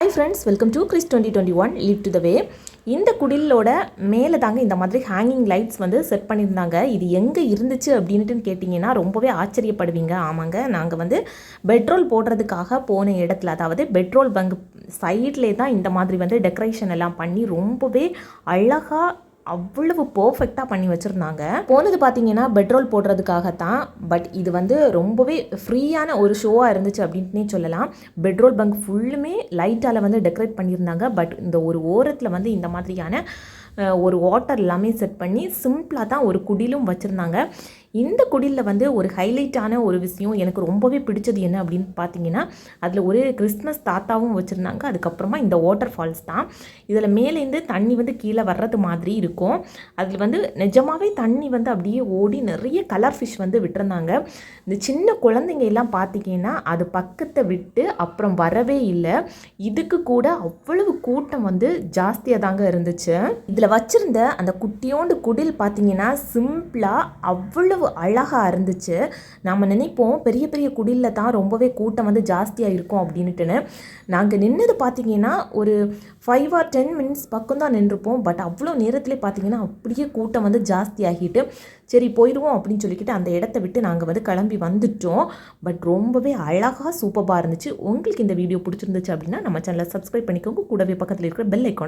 Hi friends, welcome to Chris 2021 lead to the way. இந்த குடிலோட மேலே தாங்க இந்த மாதிரி ஹேங்கிங் லைட்ஸ் வந்து செட் பண்ணியிருந்தாங்க. இது எங்கே இருந்துச்சு அப்படின்ட்டு கேட்டிங்கன்னா ரொம்பவே ஆச்சரியப்படுவீங்க. ஆமாங்க, நாங்கள் வந்து பெட்ரோல் போடுறதுக்காக போன இடத்துல, அதாவது பெட்ரோல் பங்க் சைட்லேயே தான் இந்த மாதிரி வந்து டெக்கரேஷன் எல்லாம் பண்ணி ரொம்பவே அழகாக அவ்வளவு பர்ஃபெக்டாக பண்ணி வச்சுருந்தாங்க. போனது பார்த்தீங்கன்னா பெட்ரோல் போடுறதுக்காகத்தான். பட் இது வந்து ரொம்பவே ஃப்ரீயான ஒரு ஷோவாக இருந்துச்சு அப்படின்ட்டுனே சொல்லலாம். பெட்ரோல் பங்க் ஃபுல்லுமே லைட்டால் வந்து டெக்கரேட் பண்ணியிருந்தாங்க. பட் இந்த ஒரு ஓரத்தில் வந்து இந்த மாதிரியான ஒரு வாட்டர் எல்லாமே செட் பண்ணி சிம்பிளாக தான் ஒரு குடிலும் வச்சுருந்தாங்க. இந்த குடிலில் வந்து ஒரு ஹைலைட்டான ஒரு விஷயம் எனக்கு ரொம்பவே பிடிச்சது என்ன அப்படின்னு பார்த்தீங்கன்னா, அதில் ஒரு கிறிஸ்மஸ் தாத்தாவும் வச்சுருந்தாங்க. அதுக்கப்புறமா இந்த வாட்டர் ஃபால்ஸ் தான். இதில் மேலேருந்து தண்ணி வந்து கீழே வர்றது மாதிரி இருக்கும். அதில் வந்து நிஜமாகவே தண்ணி வந்து அப்படியே ஓடி நிறைய கலர் ஃபிஷ் வந்து விட்டுருந்தாங்க. இந்த சின்ன குழந்தைங்க எல்லாம் பார்த்தீங்கன்னா அது பக்கத்தை விட்டு அப்புறம் வரவே இல்லை. இதுக்கு கூட அவ்வளவு கூட்டம் வந்து ஜாஸ்தியாக தாங்க இருந்துச்சு. இதில் வச்சுருந்த அந்த குட்டியோண்டு குடில் பார்த்தீங்கன்னா சிம்பிளாக அவ்வளவு அழகாக இருந்துச்சு. நாம் நினைப்போம் பெரிய பெரிய குடிலில் தான் ரொம்பவே கூட்டம் வந்து ஜாஸ்தியாக இருக்கும் அப்படின்ட்டுன்னு. நாங்கள் நின்னது பார்த்தீங்கன்னா ஒரு 5 or 10 minutes பக்கம் தான் நின்றுப்போம். பட் அவ்வளோ நேரத்துலேயே பார்த்தீங்கன்னா அப்படியே கூட்டம் வந்து ஜாஸ்தி ஆகிட்டு சரி போயிடுவோம் அப்படின்னு சொல்லிக்கிட்டு அந்த இடத்த விட்டு நாங்கள் வந்து கிளம்பி வந்துட்டோம். பட் ரொம்பவே அழகாக சூப்பராக இருந்துச்சு. உங்களுக்கு இந்த வீடியோ பிடிச்சிருந்துச்சு அப்படின்னா நம்ம சேனலை சப்ஸ்கிரைப் பண்ணிக்கோங்க. கூடவே பக்கத்தில் இருக்கிற பெல் ஐக்கானை